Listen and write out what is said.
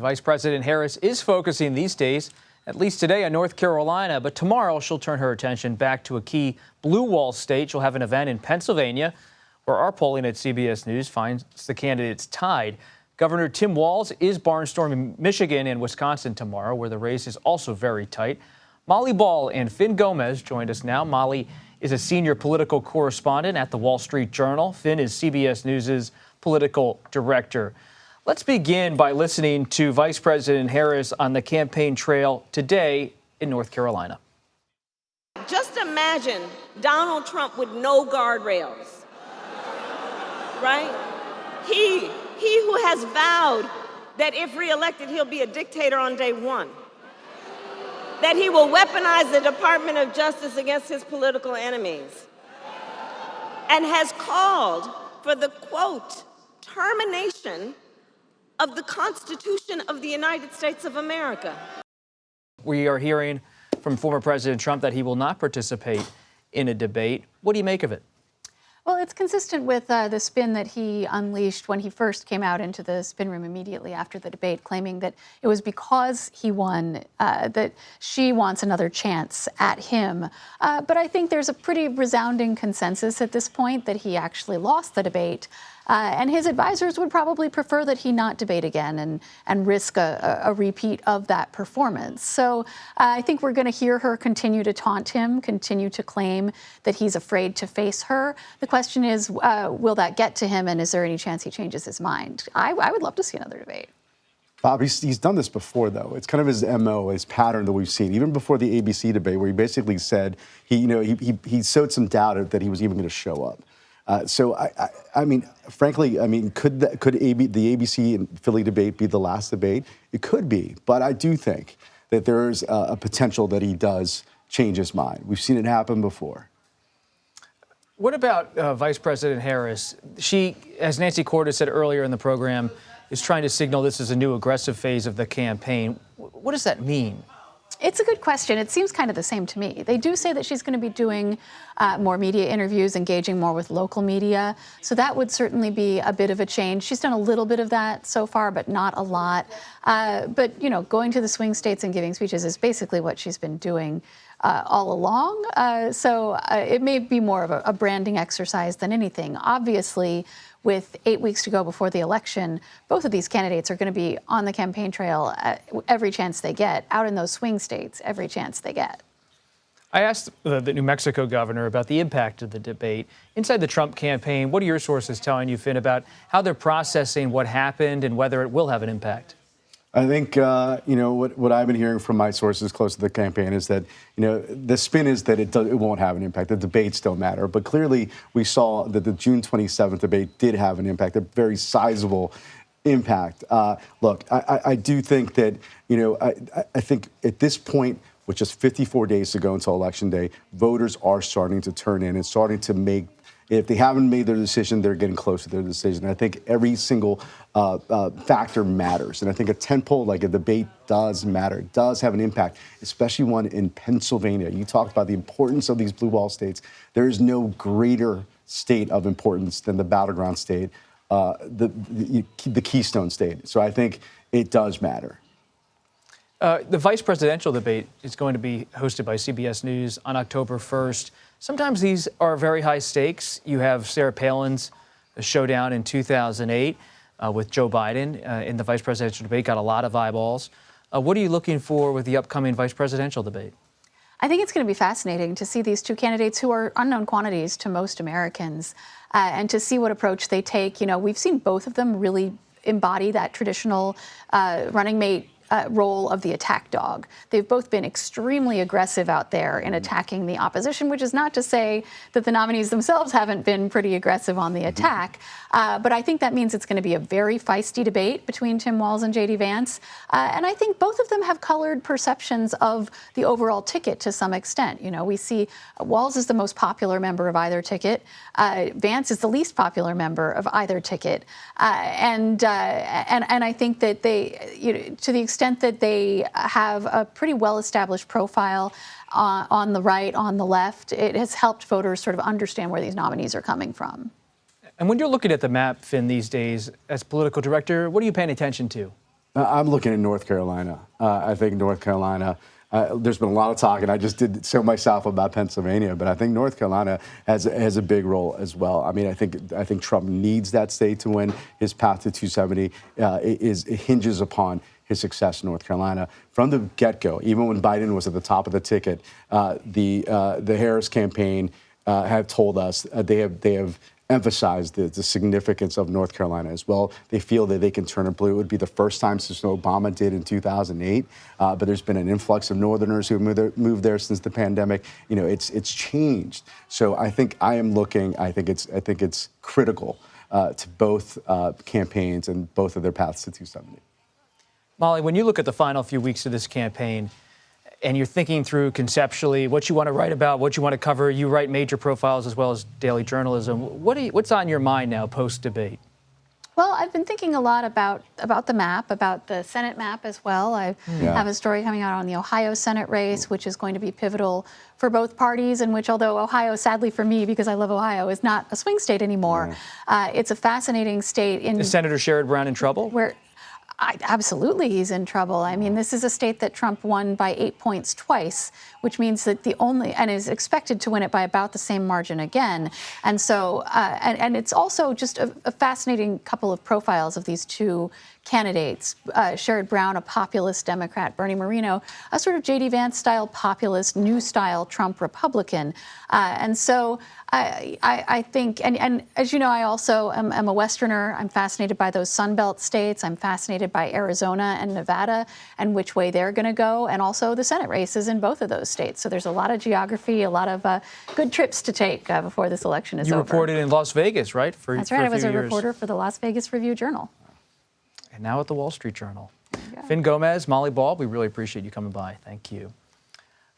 Vice President Harris is focusing these days, at least today, on North Carolina, but tomorrow she'll turn her attention back to a key blue wall state. She'll have an event in Pennsylvania, where our polling at CBS News finds the candidates tied. Governor Tim Walz is barnstorming Michigan and Wisconsin tomorrow, where the race is also very tight. Molly Ball and Fin Gómez joined us now. Molly is a senior political correspondent at the Wall Street Journal. Fin is CBS News' political director. Let's begin by listening to Vice President Harris on the campaign trail today in North Carolina. Just imagine Donald Trump with no guardrails, right? He who has vowed that if reelected, he'll be a dictator on day one, that he will weaponize the Department of Justice against his political enemies, and has called for the, quote, termination of the Constitution of the United States of America. We are hearing from former President Trump that he will not participate in a debate. What do you make of it? Well, it's consistent with the spin that he unleashed when he first came out into the spin room immediately after the debate, claiming that it was because he won that she wants another chance at him. But I think there's a pretty resounding consensus at this point that he actually lost the debate. And his advisors would probably prefer that he not debate again and risk a repeat of that performance. So I think we're going to hear her continue to taunt him, continue to claim that he's afraid to face her. The question is, will that get to him, and is there any chance he changes his mind? I would love to see another debate. Bob, he's done this before, though. It's kind of his MO, his pattern that we've seen, even before the ABC debate, where he basically said he sowed some doubt that he was even going to show up. So I mean, frankly, could the ABC and Philly debate be the last debate? It could be, but I do think that there is a potential that he does change his mind. We've seen it happen before. What about Vice President Harris? She, as Nancy Cordes said earlier in the program, is trying to signal this is a new aggressive phase of the campaign. What does that mean? It's a good question. It seems kind of the same to me. They do say that she's going to be doing more media interviews, engaging more with local media. So that would certainly be a bit of a change. She's done a little bit of that so far, but not a lot. But, going to the swing states and giving speeches is basically what she's been doing all along. So it may be more of a branding exercise than anything. Obviously, with 8 weeks to go before the election, both of these candidates are going to be on the campaign trail every chance they get, out in those swing states every chance they get. I asked the New Mexico governor about the impact of the debate. Inside the Trump campaign, what are your sources telling you, Fin, about how they're processing what happened and whether it will have an impact? I think, what I've been hearing from my sources close to the campaign is that, the spin is that it won't have an impact. The debates don't matter. But clearly, we saw that the June 27th debate did have an impact, a very sizable impact. Look, I do think that, I think at this point, with just 54 days to go until Election Day, voters are starting to turn in and starting to make. If they haven't made their decision, they're getting close to their decision. I think every single factor matters. And I think a tentpole like a debate does matter. It does have an impact, especially one in Pennsylvania. You talked about the importance of these blue wall states. There is no greater state of importance than the battleground state, the Keystone State. So I think it does matter. The vice presidential debate is going to be hosted by CBS News on October 1st. Sometimes these are very high stakes. You have Sarah Palin's showdown in 2008 with Joe Biden in the vice presidential debate, got a lot of eyeballs. What are you looking for with the upcoming vice presidential debate? I think it's going to be fascinating to see these two candidates who are unknown quantities to most Americans and to see what approach they take. We've seen both of them really embody that traditional running mate role of the attack dog. They've both been extremely aggressive out there in attacking the opposition, which is not to say that the nominees themselves haven't been pretty aggressive on the attack. But I think that means it's going to be a very feisty debate between Tim Walz and J.D. Vance. And I think both of them have colored perceptions of the overall ticket to some extent. We see Walz is the most popular member of either ticket. Vance is the least popular member of either ticket. And I think that they, to the extent that they have a pretty well-established profile on the right, on the left, it has helped voters sort of understand where these nominees are coming from. And when you're looking at the map, Fin, these days, as political director, what are you paying attention to? I'm looking at North Carolina. I think North Carolina, there's been a lot of talk, and I just did so myself about Pennsylvania, but I think North Carolina has a big role as well. I mean, I think Trump needs that state to win. His path to 270 it hinges upon his success in North Carolina. From the get-go, even when Biden was at the top of the ticket, the Harris campaign have told us they have emphasized the significance of North Carolina as well. They feel that they can turn it blue. It would be the first time since Obama did in 2008. But there's been an influx of Northerners who have moved there since the pandemic. You know, it's changed. So I think it's critical to both campaigns and both of their paths to 270. Molly, when you look at the final few weeks of this campaign, and you're thinking through conceptually what you want to write about, what you want to cover, you write major profiles as well as daily journalism. What's on your mind now post-debate? Well, I've been thinking a lot about the map, about the Senate map as well. I have a story coming out on the Ohio Senate race, which is going to be pivotal for both parties, in which, although Ohio, sadly for me, because I love Ohio, is not a swing state anymore, it's a fascinating state. Is Senator Sherrod Brown in trouble? Absolutely, he's in trouble. I mean, this is a state that Trump won by 8 points twice, which means that and is expected to win it by about the same margin again. And so, and it's also just a fascinating couple of profiles of these two candidates. Sherrod Brown, a populist Democrat, Bernie Moreno, a sort of J.D. Vance-style populist, new-style Trump Republican. And so I think, and as you know, I also am a Westerner. I'm fascinated by those Sun Belt states. I'm fascinated by Arizona and Nevada and which way they're going to go, and also the Senate races in both of those states. So there's a lot of geography, a lot of good trips to take before this election is over. You reported in Las Vegas, right? That's right. I was a reporter for the Las Vegas Review-Journal. And now at the Wall Street Journal. Fin Gómez, Molly Ball, we really appreciate you coming by. Thank you.